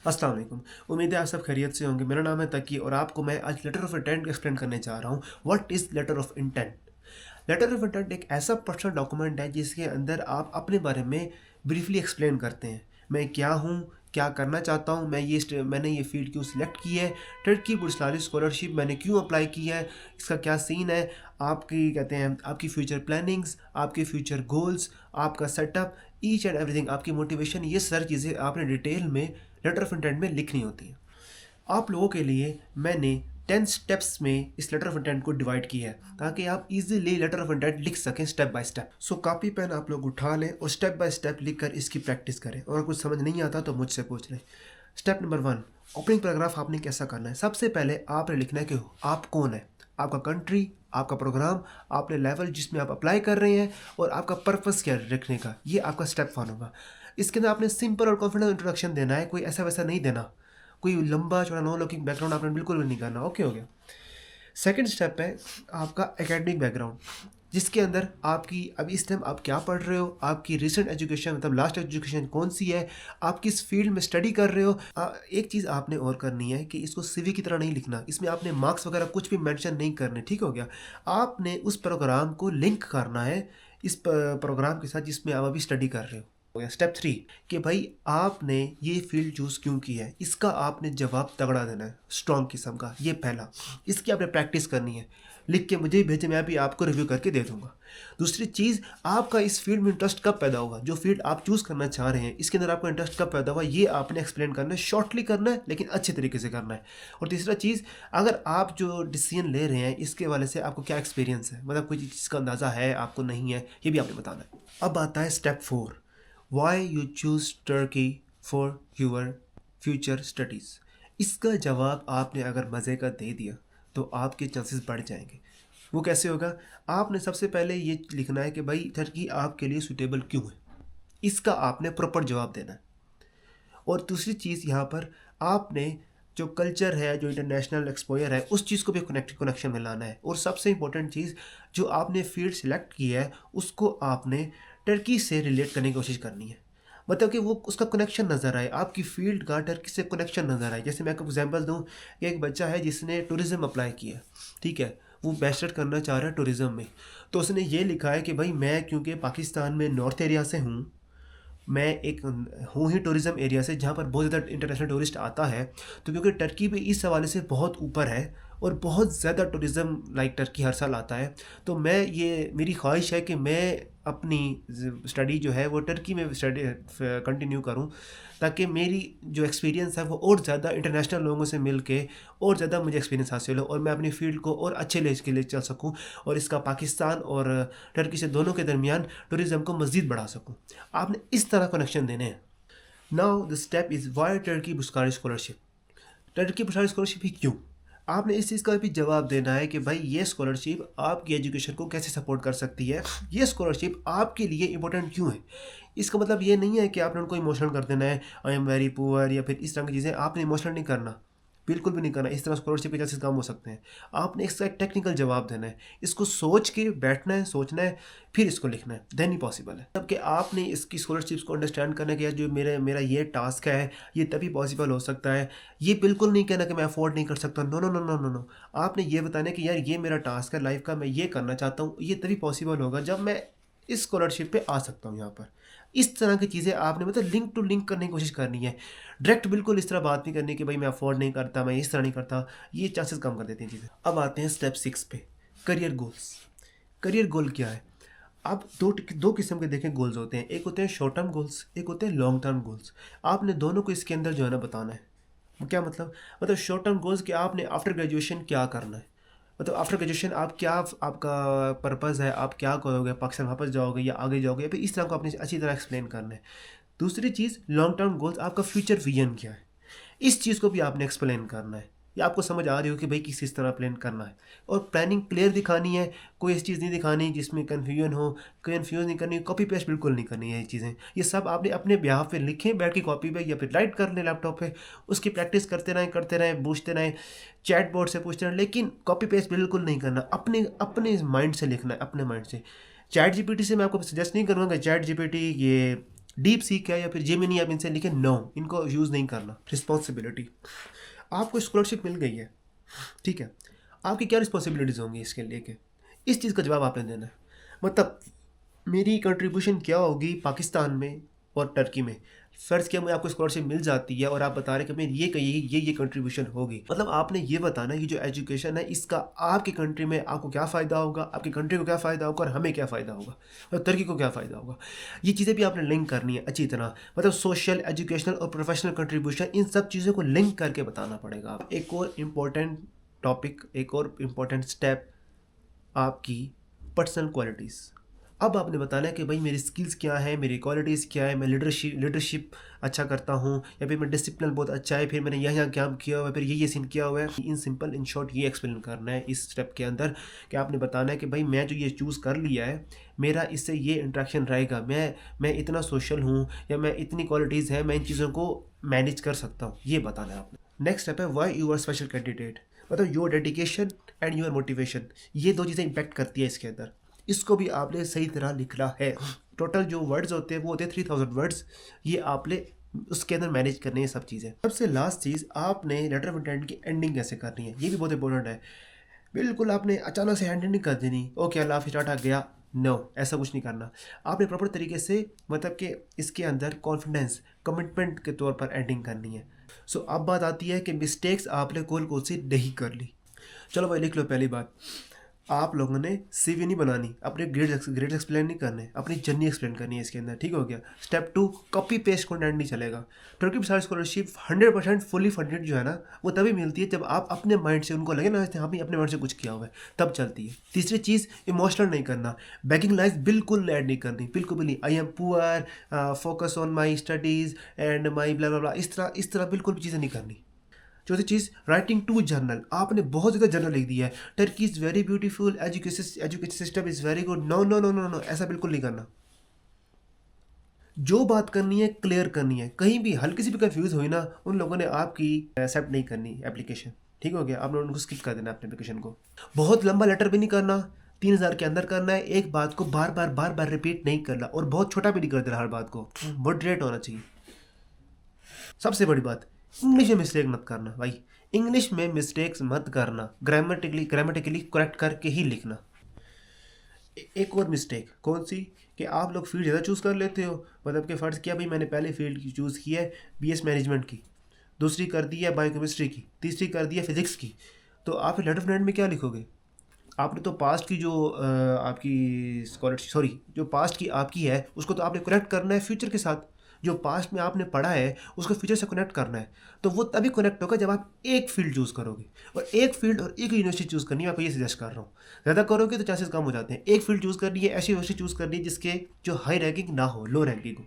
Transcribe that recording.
अस्सलाम वालेकुम। उम्मीद है आप सब खैरियत से होंगे। मेरा नाम है तकी और आपको मैं आज लेटर ऑफ इंटेंट एक्सप्लेन करने जा रहा हूँ। What is letter of intent? Letter of intent एक ऐसा पर्सनल डॉक्यूमेंट है जिसके अंदर आप अपने बारे में ब्रीफली एक्सप्लेन करते हैं। मैं क्या हूँ, क्या करना चाहता हूँ, मैंने ये फील्ड क्यों सिलेक्ट की है, टर्की बुर्सलारी स्कॉलरशिप मैंने क्यों अप्लाई की है, इसका क्या सीन है, आपकी कहते हैं आपकी फ्यूचर प्लानिंग्स, आपके फ्यूचर गोल्स, आपका सेटअप, ईच एंड एवरीथिंग, आपकी मोटिवेशन, ये सारी चीज़ें आपने डिटेल में लेटर ऑफ इंटेंट में लिखनी होती है। आप लोगों के लिए मैंने 10 स्टेप्स में इस लेटर ऑफ इंटेंट को डिवाइड किया है ताकि आप इजीली लेटर ऑफ इंटेंट लिख सकें step by step. So copy pen आप लोग उठा लें और स्टेप बाय स्टेप लिख कर इसकी प्रैक्टिस करें, और कुछ समझ नहीं आता तो मुझसे पूछ लें। स्टेप नंबर 1, ओपनिंग पैराग्राफ आपने कैसा करना है। सबसे पहले आपने लिखना है कि आप कौन है, आपका कंट्री, आपका प्रोग्राम, आपने लेवल जिसमें आप अप्लाई कर रहे हैं, और आपका पर्पस क्या है लिखने का। ये आपका स्टेप 1 होगा। इसके अंदर आपने सिंपल और कॉन्फिडेंट इंट्रोडक्शन देना है, कोई ऐसा वैसा नहीं देना, कोई लंबा चौड़ा नो लुकिंग बैकग्राउंड आपने बिल्कुल भी नहीं करना। ओके हो गया। सेकंड स्टेप है आपका एकेडमिक बैकग्राउंड, जिसके अंदर आपकी अभी इस टाइम आप क्या पढ़ रहे हो, आपकी रिसेंट एजुकेशन मतलब लास्ट एजुकेशन कौन सी है, आप किस फील्ड में स्टडी कर रहे हो। एक चीज़ आपने और करनी है कि इसको सीवी की तरह नहीं लिखना, इसमें आपने मार्क्स वगैरह कुछ भी मेंशन नहीं करने। ठीक हो गया। आपने उस प्रोग्राम को लिंक करना है इस प्रोग्राम के साथ जिसमें आप अभी स्टडी कर रहे हो गया। स्टेप 3 कि भाई आपने ये फील्ड चूज़ क्यों की है, इसका आपने जवाब तगड़ा देना है, स्ट्रॉन्ग किस्म का। ये पहला, इसकी आपने प्रैक्टिस करनी है, लिख के मुझे भेजे, मैं भी आपको रिव्यू करके दे दूंगा। दूसरी चीज़, आपका इस फील्ड में इंटरेस्ट कब पैदा हुआ, जो फील्ड आप चूज़ करना चाह रहे हैं इसके अंदर आपका इंटरेस्ट कब पैदा हुआ, ये आपने एक्सप्लेन करना है, शॉर्टली करना है लेकिन अच्छे तरीके से करना है। और तीसरा चीज़, अगर आप जो डिसीजन ले रहे हैं इसके वाले से आपको क्या एक्सपीरियंस है, मतलब कोई चीज़ का अंदाज़ा है आपको नहीं है, ये भी आपने बताना है। अब आता है step 4, Why you choose Turkey for your future studies। इसका जवाब आपने अगर मज़े का दे दिया तो आपके चांसेस बढ़ जाएंगे। वो कैसे होगा? आपने सबसे पहले ये लिखना है कि भाई टर्की आपके लिए सूटेबल क्यों है, इसका आपने प्रॉपर जवाब देना है। और दूसरी चीज़ यहाँ पर आपने जो कल्चर है, जो इंटरनेशनल एक्सपोजर है, उस चीज़ को भी कनेक्शन में लाना है। और सबसे इंपॉर्टेंट चीज़, जो आपने फील्ड सेलेक्ट की है उसको आपने टर्की से रिलेट करने की कोशिश करनी है, मतलब कि वो उसका कनेक्शन नज़र आए, आपकी फील्ड का टर्की से कनेक्शन नज़र आए। जैसे मैं आपको एग्जांपल दूं कि एक बच्चा है जिसने टूरिज़्म अप्लाई किया, ठीक है, वो बैचलर करना चाह रहा है टूरिज़्म में, तो उसने ये लिखा है कि भाई मैं क्योंकि पाकिस्तान में नॉर्थ एरिया से हूँ, मैं एक हूँ ही टूरिज़्म एरिया से जहाँ पर बहुत ज़्यादा इंटरनेशनल टूरिस्ट आता है, तो क्योंकि टर्की भी इस हवाले से बहुत ऊपर है और बहुत ज़्यादा टूरिज़्म लाइक टर्की हर साल आता है, तो मैं ये मेरी ख्वाहिश है कि मैं अपनी स्टडी जो है वो टर्की में स्टडी कंटिन्यू करूँ, ताकि मेरी जो एक्सपीरियंस है वो और ज़्यादा इंटरनेशनल लोगों से मिल के और ज़्यादा मुझे एक्सपीरियंस हासिल हो और मैं अपनी फील्ड को और अच्छे लेज के लिए चल सकूँ, और इसका पाकिस्तान और टर्की से दोनों के दरमियान टूरिज़्म को मज़ीद बढ़ा सकूँ। आपने इस तरह कनेक्शन देने हैं। Now the step is why Turkey Burslari scholarship. Turkey Burslari scholarship ही क्यों? आपने इस चीज़ का भी जवाब देना है कि भाई ये स्कॉलरशिप आपकी एजुकेशन को कैसे सपोर्ट कर सकती है, ये स्कॉलरशिप आपके लिए इंपॉर्टेंट क्यों है। इसका मतलब ये नहीं है कि आपने उनको इमोशनल कर देना है, आई एम वेरी पुअर या फिर इस तरह की चीज़ें आपने इमोशनल नहीं करना, बिल्कुल भी नहीं करना। इस तरह स्कॉलरशिप के चांसेस कम हो सकते हैं। आपने इसका एक टेक्निकल जवाब देना है, इसको सोच के बैठना है, सोचना है, फिर इसको लिखना है, देन ही पॉसिबल है। तब कि आपने इसकी स्कॉलरशिप्स को अंडरस्टैंड करने के, जो मेरा ये टास्क है ये तभी पॉसिबल हो सकता है। ये बिल्कुल नहीं कहना कि मैं अफोर्ड नहीं कर सकता, no no no no no no. आपने ये बताना कि यार ये मेरा टास्क है लाइफ का, मैं ये करना चाहता हूँ, ये तभी पॉसिबल होगा जब मैं इस स्कॉलरशिप पे आ सकता हूँ यहाँ पर। इस तरह की चीज़ें आपने मतलब लिंक टू लिंक करने की कोशिश करनी है। डायरेक्ट बिल्कुल इस तरह बात नहीं करनी कि भाई मैं अफोर्ड नहीं करता, मैं इस तरह नहीं करता, ये चांसेस कम कर देती हैं चीज़ें। अब आते हैं स्टेप 6 पे, करियर गोल्स। करियर गोल क्या है? आप दो किस्म के देखें गोल्स होते हैं, एक होते हैं शॉर्ट टर्म गोल्स, एक होते हैं लॉन्ग टर्म गोल्स। आपने दोनों को इसके अंदर जो है ना बताना है। क्या मतलब शॉर्ट टर्म गोल्स कि आपने आफ्टर ग्रेजुएशन क्या करना है, मतलब आफ्टर ग्रेजुएशन आप क्या, आपका पर्पज़ है, आप क्या करोगे, पाकिस्तान वापस जाओगे या आगे जाओगे, या फिर इस तरह को आपने अच्छी तरह एक्सप्लेन करना है। दूसरी चीज़ लॉन्ग टर्म गोल्स, आपका फ्यूचर विजन क्या है, इस चीज़ को भी आपने एक्सप्लेन करना है, या आपको समझ आ रही हो कि भाई किस तरह प्लान करना है। और प्लानिंग क्लियर दिखानी है, कोई ऐसी चीज़ नहीं दिखानी जिसमें कन्फ्यूजन हो, कन्फ्यूज नहीं करनी, कॉपी पेस्ट बिल्कुल नहीं करनी है। ये चीज़ें ये सब आपने अपने ब्याह पे लिखें, बैठ के कॉपी पे या फिर राइट कर लें लैपटॉप पे, उसकी प्रैक्टिस करते रहें, पूछते रहें, चैट बोर्ड से पूछते रहें, लेकिन कॉपी पेस्ट बिल्कुल नहीं करना, अपने अपने माइंड से लिखना है, अपने माइंड से। चैट जीपीटी से मैं आपको सजेस्ट नहीं करूँगा कि चैट जीपीटी ये डीप सीक है या फिर जेमिनी, आप इनसे लिखें नो, इनको यूज़ नहीं करना। रिस्पॉन्सिबिलिटी, आपको स्कॉलरशिप मिल गई है, ठीक है, आपकी क्या रिस्पॉन्सिबिलिटीज़ होंगी इसके लेके, इस चीज़ का जवाब आपने देना है। मतलब मेरी कंट्रीब्यूशन क्या होगी पाकिस्तान में और टर्की में। फ़र्ज़ किया मुझे आपको स्कॉलरशिप मिल जाती है और आप बता रहे हैं कि मेरी ये कंट्रीब्यूशन होगी, मतलब आपने ये बताना है कि जो एजुकेशन है इसका आपकी कंट्री में आपको क्या फ़ायदा होगा, आपकी कंट्री को क्या फ़ायदा होगा और हमें क्या फ़ायदा होगा और टर्की को क्या फ़ायदा होगा। ये चीज़ें भी आपने लिंक करनी है अच्छी तरह, मतलब सोशल, एजुकेशनल और प्रोफेशनल कंट्रीब्यूशन, इन सब चीज़ों को लिंक करके बताना पड़ेगा। एक और इम्पोर्टेंट टॉपिक, एक और इम्पोर्टेंट स्टेप, आपकी पर्सनल क्वालिटीज़। अब आपने बताना है कि भाई मेरी स्किल्स क्या है, मेरी क्वालिटीज़ क्या है, मैं लीडरशिप अच्छा करता हूँ या फिर मैं डिसिप्लिन बहुत अच्छा है, फिर मैंने यहाँ काम किया हुआ है, फिर ये सीन किया हुआ है। इन सिंपल इन शॉर्ट ये एक्सप्लेन करना है इस स्टेप के अंदर कि आपने बताना है कि भाई मैं जो ये चूज़ कर लिया है, मेरा इससे ये इंट्रैक्शन रहेगा, मैं इतना सोशल हूँ या मैं इतनी क्वालिटीज़ है, मैं इन चीज़ों को मैनेज कर सकता हूँ, ये बताना है आपने। नेक्स्ट स्टेप है why you are special candidate, मतलब your dedication and your motivation, ये दो चीज़ें इम्पैक्ट करती है इसके अंदर, इसको भी आपने सही तरह लिखना है। टोटल जो वर्ड्स होते हैं वो होते हैं 3000 वर्ड्स, ये आपने उसके अंदर मैनेज करने हैं सब चीज़ें। सबसे लास्ट चीज़, आपने लेटर ऑफ इंटेंट की एंडिंग कैसे करनी है, ये भी बहुत इंपॉर्टेंट है। बिल्कुल आपने अचानक से हैंड नहीं कर देनी, ओके अल्लाह हाफिज़ टाटा गया, नो, ऐसा कुछ नहीं करना। आपने प्रॉपर तरीके से, मतलब कि इसके अंदर कॉन्फिडेंस, कमिटमेंट के तौर पर एंडिंग करनी है। सो अब बात आती है कि मिस्टेक्स आपने कौन सी नहीं कर ली। चलो भाई लिख लो। पहली बात, आप लोगों ने सीवी नहीं बनानी, अपने ग्रेड एक्सप्लेन नहीं करने, अपनी जर्नी एक्सप्लेन करनी है इसके अंदर, ठीक हो गया। स्टेप 2, कॉपी पेस्ट कंटेंट नहीं चलेगा। Turkey side scholarship 100% fully funded जो है ना, वो तभी मिलती है जब आप अपने माइंड से, उनको लगे ना हाँ भी अपने माइंड से कुछ किया हुआ है, तब चलती है। तीसरी चीज़, इमोशनल नहीं करना, बैगिंग लाइफ बिल्कुल ऐड नहीं करनी, बिल्कुल भी नहीं। I am poor, focus on my studies and my blah blah blah, इस तरह बिल्कुल भी चीज़ें नहीं करनी। चौथी चीज़, राइटिंग टू जर्नल, आपने बहुत ज़्यादा जर्नल लिख दिया है, Turkey is very beautiful, education system is very good, no no no no no, ऐसा बिल्कुल नहीं करना। जो बात करनी है क्लियर करनी है, कहीं भी हल्की सी भी कंफ्यूज हुई ना, उन लोगों ने आपकी एक्सेप्ट नहीं करनी एप्लीकेशन, ठीक हो गया। आपने उनको स्किप कर देना अपने एप्लीकेशन को। बहुत लंबा लेटर भी नहीं करना, 3000 के अंदर करना है। एक बात को बार बार रिपीट नहीं करना और बहुत छोटा भी नहीं कर देना, हर बात को मॉडरेट होना चाहिए। सबसे बड़ी बात, इंग्लिश में मिस्टेक मत करना भाई, इंग्लिश में मिस्टेक्स मत करना, ग्रामेटिकली करेक्ट करके ही लिखना। एक और मिस्टेक कौन सी, कि आप लोग फील्ड ज़्यादा चूज़ कर लेते हो, मतलब कि फ़र्ज़ किया भाई मैंने पहले फील्ड की चूज़ की है बीएस मैनेजमेंट की, दूसरी कर दी है बायोकेमिस्ट्री की, तीसरी कर दी है फिज़िक्स की, तो आप लेटर ऑफ इंटेंट में क्या लिखोगे। आपने तो पास्ट की जो आपकी स्कॉलरशिप, सॉरी, जो पास्ट की आपकी है उसको तो आपने कनेक्ट करना है फ्यूचर के साथ, जो पास्ट में आपने पढ़ा है उसको फ्यूचर से कनेक्ट करना है। तो वो तभी कनेक्ट होगा जब आप एक फील्ड चूज़ करोगे, और एक फील्ड और एक यूनिवर्सिटी चूज़ करनी है, मैं आपको ये सजेस्ट कर रहा हूँ। ज़्यादा करोगे तो चांसेस कम हो जाते हैं। एक फील्ड चूज़ करनी है, ऐसी यूनिवर्सिटी चूज़ करनी है जिसके जो हाई रैंकिंग ना हो, लो रैंकिंग हो।